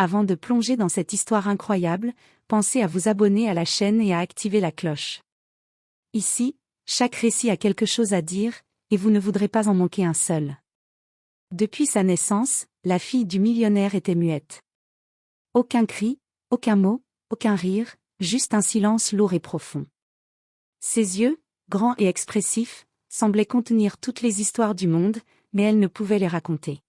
Avant de plonger dans cette histoire incroyable, pensez à vous abonner à la chaîne et à activer la cloche. Ici, chaque récit a quelque chose à dire, et vous ne voudrez pas en manquer un seul. Depuis sa naissance, la fille du millionnaire était muette. Aucun cri, aucun mot, aucun rire, juste un silence lourd et profond. Ses yeux, grands et expressifs, semblaient contenir toutes les histoires du monde, mais elle ne pouvait les raconter.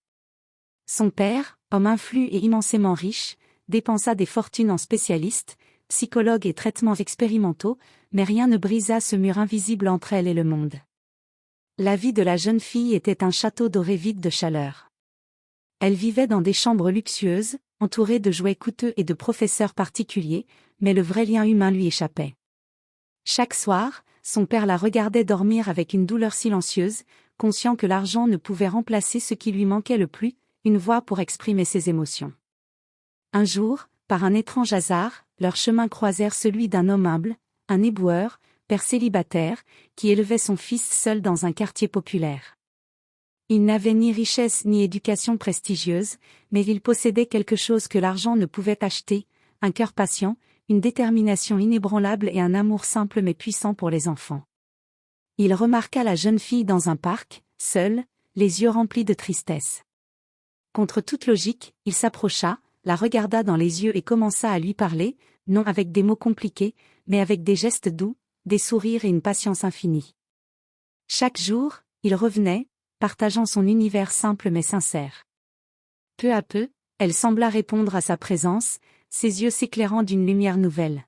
Son père, homme influent et immensément riche, dépensa des fortunes en spécialistes, psychologues et traitements expérimentaux, mais rien ne brisa ce mur invisible entre elle et le monde. La vie de la jeune fille était un château doré vide de chaleur. Elle vivait dans des chambres luxueuses, entourée de jouets coûteux et de professeurs particuliers, mais le vrai lien humain lui échappait. Chaque soir, son père la regardait dormir avec une douleur silencieuse, conscient que l'argent ne pouvait remplacer ce qui lui manquait le plus, une voix pour exprimer ses émotions. Un jour, par un étrange hasard, leurs chemins croisèrent celui d'un homme humble, un éboueur, père célibataire, qui élevait son fils seul dans un quartier populaire. Il n'avait ni richesse ni éducation prestigieuse, mais il possédait quelque chose que l'argent ne pouvait acheter, un cœur patient, une détermination inébranlable et un amour simple mais puissant pour les enfants. Il remarqua la jeune fille dans un parc, seule, les yeux remplis de tristesse. Contre toute logique, il s'approcha, la regarda dans les yeux et commença à lui parler, non avec des mots compliqués, mais avec des gestes doux, des sourires et une patience infinie. Chaque jour, il revenait, partageant son univers simple mais sincère. Peu à peu, elle sembla répondre à sa présence, ses yeux s'éclairant d'une lumière nouvelle.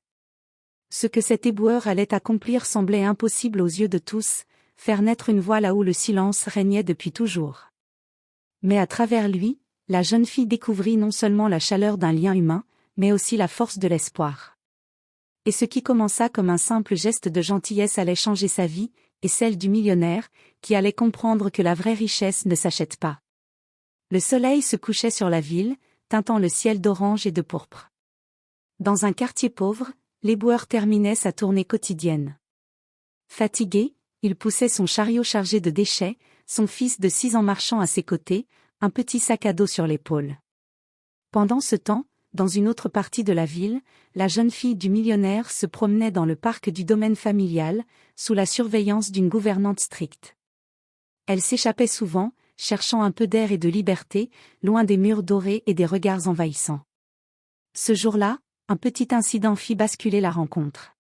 Ce que cet éboueur allait accomplir semblait impossible aux yeux de tous, faire naître une voix là où le silence régnait depuis toujours. Mais à travers lui, la jeune fille découvrit non seulement la chaleur d'un lien humain, mais aussi la force de l'espoir. Et ce qui commença comme un simple geste de gentillesse allait changer sa vie, et celle du millionnaire, qui allait comprendre que la vraie richesse ne s'achète pas. Le soleil se couchait sur la ville, teintant le ciel d'orange et de pourpre. Dans un quartier pauvre, l'éboueur terminait sa tournée quotidienne. Fatigué, il poussait son chariot chargé de déchets, son fils de 6 ans marchant à ses côtés, un petit sac à dos sur l'épaule. Pendant ce temps, dans une autre partie de la ville, la jeune fille du millionnaire se promenait dans le parc du domaine familial, sous la surveillance d'une gouvernante stricte. Elle s'échappait souvent, cherchant un peu d'air et de liberté, loin des murs dorés et des regards envahissants. Ce jour-là, un petit incident fit basculer la rencontre.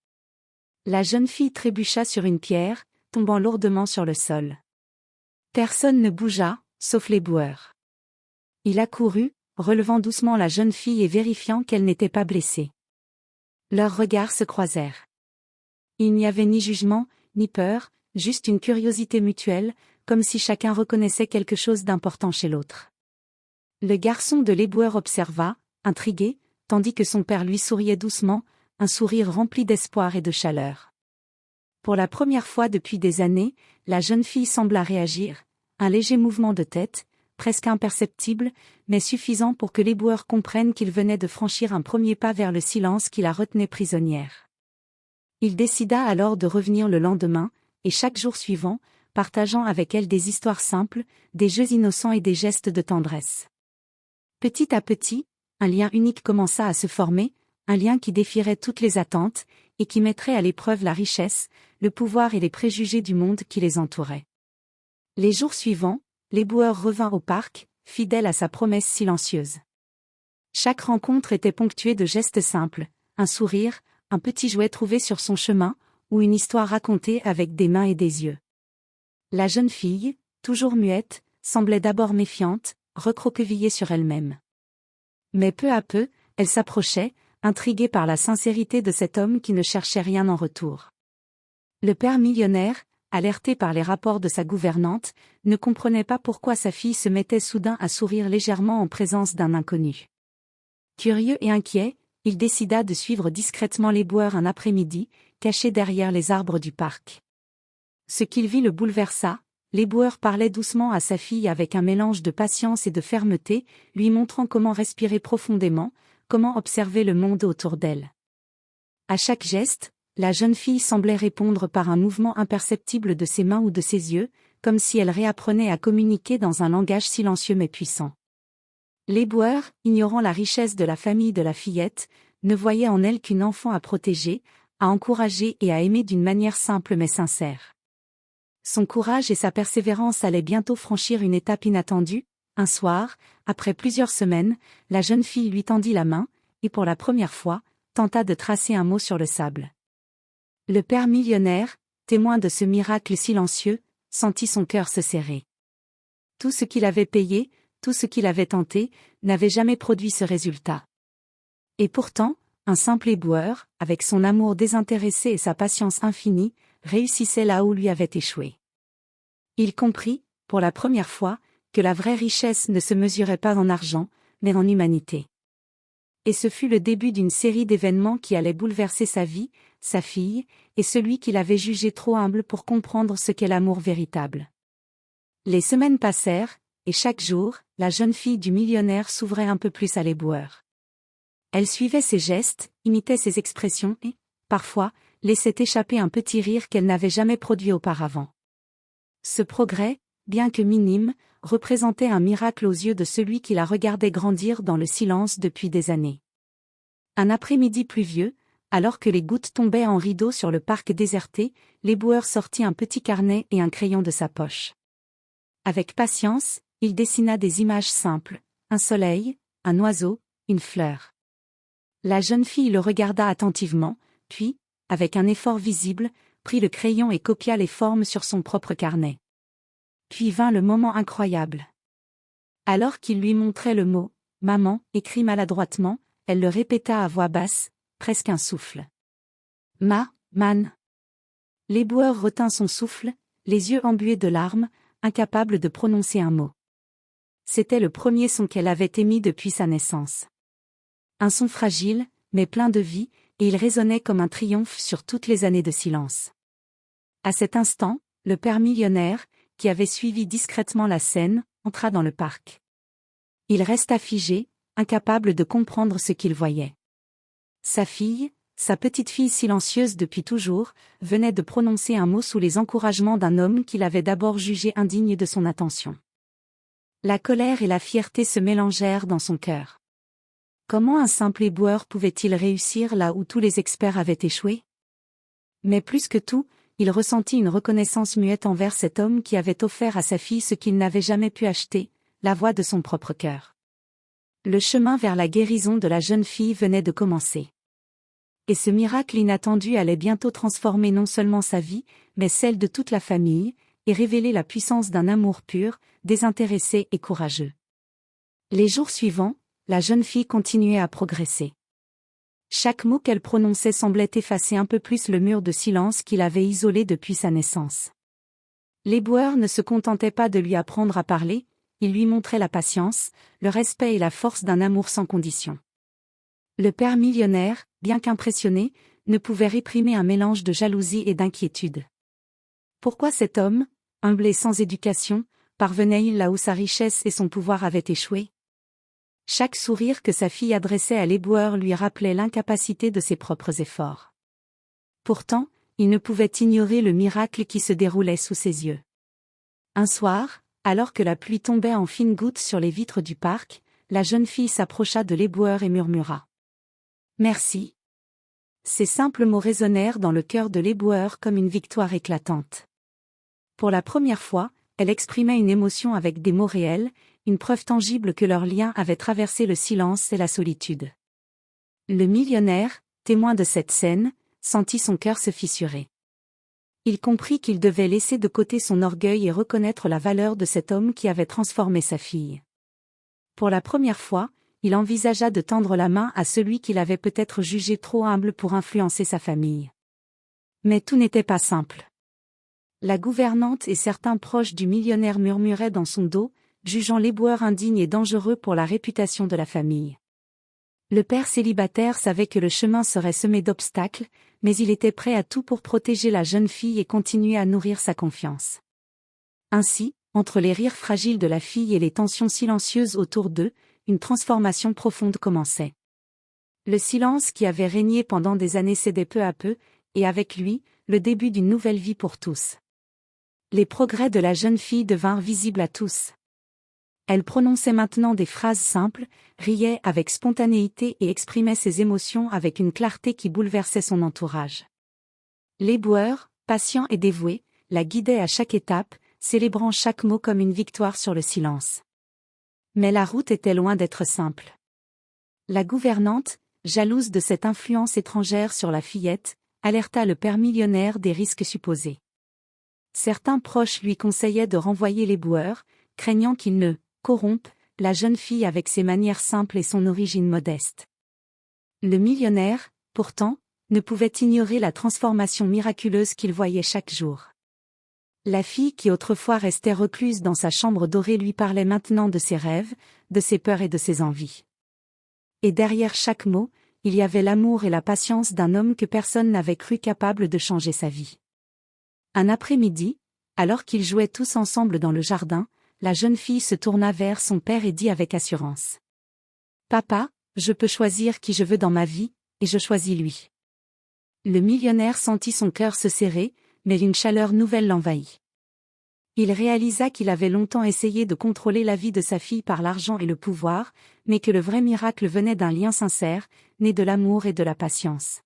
La jeune fille trébucha sur une pierre, tombant lourdement sur le sol. Personne ne bougea, sauf l'éboueur. Il accourut, relevant doucement la jeune fille et vérifiant qu'elle n'était pas blessée. Leurs regards se croisèrent. Il n'y avait ni jugement, ni peur, juste une curiosité mutuelle, comme si chacun reconnaissait quelque chose d'important chez l'autre. Le garçon de l'éboueur observa, intrigué, tandis que son père lui souriait doucement, un sourire rempli d'espoir et de chaleur. Pour la première fois depuis des années, la jeune fille sembla réagir, un léger mouvement de tête, presque imperceptible, mais suffisant pour que l'éboueur comprenne qu'il venait de franchir un premier pas vers le silence qui la retenait prisonnière. Il décida alors de revenir le lendemain, et chaque jour suivant, partageant avec elle des histoires simples, des jeux innocents et des gestes de tendresse. Petit à petit, un lien unique commença à se former, un lien qui défierait toutes les attentes, et qui mettrait à l'épreuve la richesse, le pouvoir et les préjugés du monde qui les entourait. Les jours suivants, l'éboueur revint au parc, fidèle à sa promesse silencieuse. Chaque rencontre était ponctuée de gestes simples, un sourire, un petit jouet trouvé sur son chemin, ou une histoire racontée avec des mains et des yeux. La jeune fille, toujours muette, semblait d'abord méfiante, recroquevillée sur elle-même. Mais peu à peu, elle s'approchait, intriguée par la sincérité de cet homme qui ne cherchait rien en retour. Le père millionnaire, alerté par les rapports de sa gouvernante, ne comprenait pas pourquoi sa fille se mettait soudain à sourire légèrement en présence d'un inconnu. Curieux et inquiet, il décida de suivre discrètement l'éboueur un après-midi, caché derrière les arbres du parc. Ce qu'il vit le bouleversa, l'éboueur parlait doucement à sa fille avec un mélange de patience et de fermeté, lui montrant comment respirer profondément, comment observer le monde autour d'elle. À chaque geste, la jeune fille semblait répondre par un mouvement imperceptible de ses mains ou de ses yeux, comme si elle réapprenait à communiquer dans un langage silencieux mais puissant. L'éboueur, ignorant la richesse de la famille de la fillette, ne voyait en elle qu'une enfant à protéger, à encourager et à aimer d'une manière simple mais sincère. Son courage et sa persévérance allaient bientôt franchir une étape inattendue. Un soir, après plusieurs semaines, la jeune fille lui tendit la main, et pour la première fois, tenta de tracer un mot sur le sable. Le père millionnaire, témoin de ce miracle silencieux, sentit son cœur se serrer. Tout ce qu'il avait payé, tout ce qu'il avait tenté, n'avait jamais produit ce résultat. Et pourtant, un simple éboueur, avec son amour désintéressé et sa patience infinie, réussissait là où lui avait échoué. Il comprit, pour la première fois, que la vraie richesse ne se mesurait pas en argent, mais en humanité. Et ce fut le début d'une série d'événements qui allaient bouleverser sa vie, sa fille, et celui qu'il avait jugé trop humble pour comprendre ce qu'est l'amour véritable. Les semaines passèrent, et chaque jour, la jeune fille du millionnaire s'ouvrait un peu plus à l'éboueur. Elle suivait ses gestes, imitait ses expressions et, parfois, laissait échapper un petit rire qu'elle n'avait jamais produit auparavant. Ce progrès, bien que minime, représentait un miracle aux yeux de celui qui la regardait grandir dans le silence depuis des années. Un après-midi pluvieux, alors que les gouttes tombaient en rideaux sur le parc déserté, l'éboueur sortit un petit carnet et un crayon de sa poche. Avec patience, il dessina des images simples, un soleil, un oiseau, une fleur. La jeune fille le regarda attentivement, puis, avec un effort visible, prit le crayon et copia les formes sur son propre carnet. Puis vint le moment incroyable. Alors qu'il lui montrait le mot « maman » écrit maladroitement, elle le répéta à voix basse, presque un souffle. « Man ». L'éboueur retint son souffle, les yeux embués de larmes, incapable de prononcer un mot. C'était le premier son qu'elle avait émis depuis sa naissance. Un son fragile, mais plein de vie, et il résonnait comme un triomphe sur toutes les années de silence. À cet instant, le père millionnaire, qui avait suivi discrètement la scène, entra dans le parc. Il resta figé, incapable de comprendre ce qu'il voyait. Sa fille, sa petite fille silencieuse depuis toujours, venait de prononcer un mot sous les encouragements d'un homme qu'il avait d'abord jugé indigne de son attention. La colère et la fierté se mélangèrent dans son cœur. Comment un simple éboueur pouvait-il réussir là où tous les experts avaient échoué? Mais plus que tout, il ressentit une reconnaissance muette envers cet homme qui avait offert à sa fille ce qu'il n'avait jamais pu acheter, la voix de son propre cœur. Le chemin vers la guérison de la jeune fille venait de commencer. Et ce miracle inattendu allait bientôt transformer non seulement sa vie, mais celle de toute la famille, et révéler la puissance d'un amour pur, désintéressé et courageux. Les jours suivants, la jeune fille continuait à progresser. Chaque mot qu'elle prononçait semblait effacer un peu plus le mur de silence qu'il avait isolé depuis sa naissance. L'éboueur ne se contentait pas de lui apprendre à parler, il lui montrait la patience, le respect et la force d'un amour sans condition. Le père millionnaire, bien qu'impressionné, ne pouvait réprimer un mélange de jalousie et d'inquiétude. Pourquoi cet homme, humble et sans éducation, parvenait-il là où sa richesse et son pouvoir avaient échoué? Chaque sourire que sa fille adressait à l'éboueur lui rappelait l'incapacité de ses propres efforts. Pourtant, il ne pouvait ignorer le miracle qui se déroulait sous ses yeux. Un soir, alors que la pluie tombait en fines gouttes sur les vitres du parc, la jeune fille s'approcha de l'éboueur et murmura. « Merci. » Ces simples mots résonnèrent dans le cœur de l'éboueur comme une victoire éclatante. Pour la première fois, elle exprimait une émotion avec des mots réels, une preuve tangible que leur lien avait traversé le silence et la solitude. Le millionnaire, témoin de cette scène, sentit son cœur se fissurer. Il comprit qu'il devait laisser de côté son orgueil et reconnaître la valeur de cet homme qui avait transformé sa fille. Pour la première fois, il envisagea de tendre la main à celui qu'il avait peut-être jugé trop humble pour influencer sa famille. Mais tout n'était pas simple. La gouvernante et certains proches du millionnaire murmuraient dans son dos, jugeant l'éboueur indigne et dangereux pour la réputation de la famille. Le père célibataire savait que le chemin serait semé d'obstacles, mais il était prêt à tout pour protéger la jeune fille et continuer à nourrir sa confiance. Ainsi, entre les rires fragiles de la fille et les tensions silencieuses autour d'eux, une transformation profonde commençait. Le silence qui avait régné pendant des années cédait peu à peu, et avec lui, le début d'une nouvelle vie pour tous. Les progrès de la jeune fille devinrent visibles à tous. Elle prononçait maintenant des phrases simples, riait avec spontanéité et exprimait ses émotions avec une clarté qui bouleversait son entourage. L'éboueur, patient et dévoué, la guidait à chaque étape, célébrant chaque mot comme une victoire sur le silence. Mais la route était loin d'être simple. La gouvernante, jalouse de cette influence étrangère sur la fillette, alerta le père millionnaire des risques supposés. Certains proches lui conseillaient de renvoyer l'éboueur, craignant qu'il ne corrompe la jeune fille avec ses manières simples et son origine modeste. Le millionnaire, pourtant, ne pouvait ignorer la transformation miraculeuse qu'il voyait chaque jour. La fille qui autrefois restait recluse dans sa chambre dorée lui parlait maintenant de ses rêves, de ses peurs et de ses envies. Et derrière chaque mot, il y avait l'amour et la patience d'un homme que personne n'avait cru capable de changer sa vie. Un après-midi, alors qu'ils jouaient tous ensemble dans le jardin, la jeune fille se tourna vers son père et dit avec assurance. « Papa, je peux choisir qui je veux dans ma vie, et je choisis lui. » Le millionnaire sentit son cœur se serrer, mais une chaleur nouvelle l'envahit. Il réalisa qu'il avait longtemps essayé de contrôler la vie de sa fille par l'argent et le pouvoir, mais que le vrai miracle venait d'un lien sincère, né de l'amour et de la patience.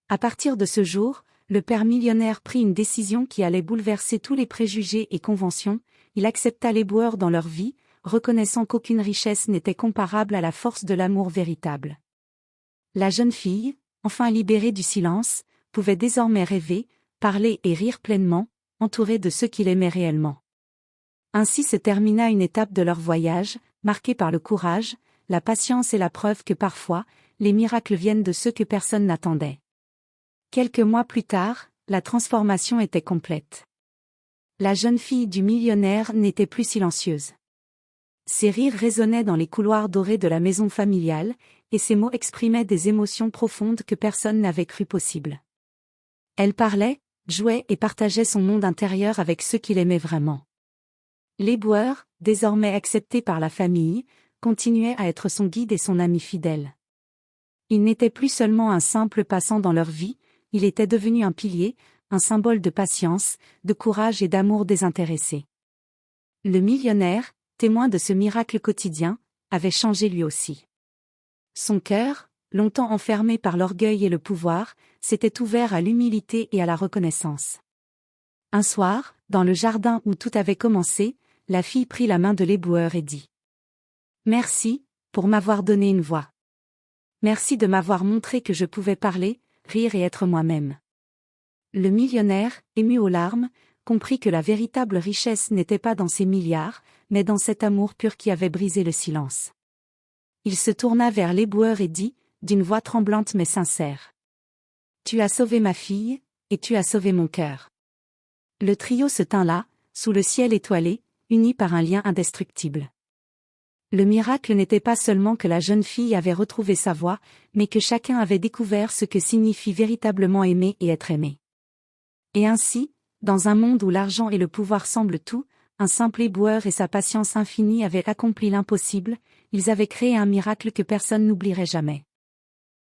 À partir de ce jour, le père millionnaire prit une décision qui allait bouleverser tous les préjugés et conventions. Il accepta l'éboueur dans leur vie, reconnaissant qu'aucune richesse n'était comparable à la force de l'amour véritable. La jeune fille, enfin libérée du silence, pouvait désormais rêver, parler et rire pleinement, entourée de ceux qui l'aimaient réellement. Ainsi se termina une étape de leur voyage, marquée par le courage, la patience et la preuve que parfois, les miracles viennent de ceux que personne n'attendait. Quelques mois plus tard, la transformation était complète. La jeune fille du millionnaire n'était plus silencieuse. Ses rires résonnaient dans les couloirs dorés de la maison familiale, et ses mots exprimaient des émotions profondes que personne n'avait cru possibles. Elle parlait, jouait et partageait son monde intérieur avec ceux qui l'aimaient vraiment. L'éboueur, désormais accepté par la famille, continuait à être son guide et son ami fidèle. Il n'était plus seulement un simple passant dans leur vie, il était devenu un pilier, un symbole de patience, de courage et d'amour désintéressé. Le millionnaire, témoin de ce miracle quotidien, avait changé lui aussi. Son cœur, longtemps enfermé par l'orgueil et le pouvoir, s'était ouvert à l'humilité et à la reconnaissance. Un soir, dans le jardin où tout avait commencé, la fille prit la main de l'éboueur et dit « Merci, pour m'avoir donné une voix. Merci de m'avoir montré que je pouvais parler, rire et être moi-même. » Le millionnaire, ému aux larmes, comprit que la véritable richesse n'était pas dans ses milliards, mais dans cet amour pur qui avait brisé le silence. Il se tourna vers l'éboueur et dit, d'une voix tremblante mais sincère. « Tu as sauvé ma fille, et tu as sauvé mon cœur. » Le trio se tint là, sous le ciel étoilé, unis par un lien indestructible. Le miracle n'était pas seulement que la jeune fille avait retrouvé sa voix, mais que chacun avait découvert ce que signifie véritablement aimer et être aimé. Et ainsi, dans un monde où l'argent et le pouvoir semblent tout, un simple éboueur et sa patience infinie avaient accompli l'impossible, ils avaient créé un miracle que personne n'oublierait jamais.